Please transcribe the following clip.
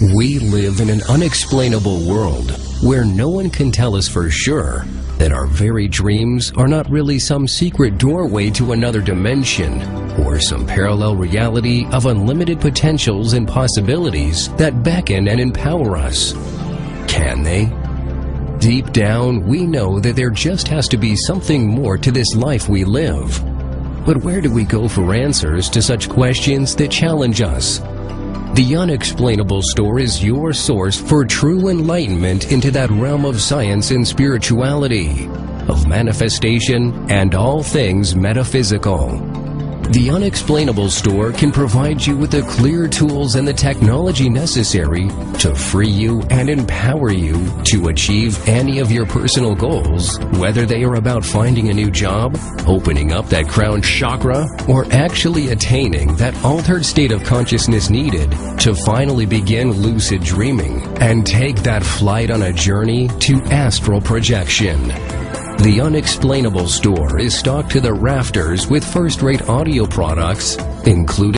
We live in an unexplainable world where no one can tell us for sure that our very dreams are not really some secret doorway to another dimension or some parallel reality of unlimited potentials and possibilities that beckon and empower us. Can they? Deep down, we know that there just has to be something more to this life we live. But where do we go for answers to such questions that challenge us? The Unexplainable Store is your source for true enlightenment into that realm of science and spirituality, of manifestation and all things metaphysical. The Unexplainable Store can provide you with the clear tools and the technology necessary to free you and empower you to achieve any of your personal goals, whether they are about finding a new job, opening up that crown chakra, or actually attaining that altered state of consciousness needed to finally begin lucid dreaming and take that flight on a journey to astral projection. The Unexplainable Store is stocked to the rafters with first-rate audio products, including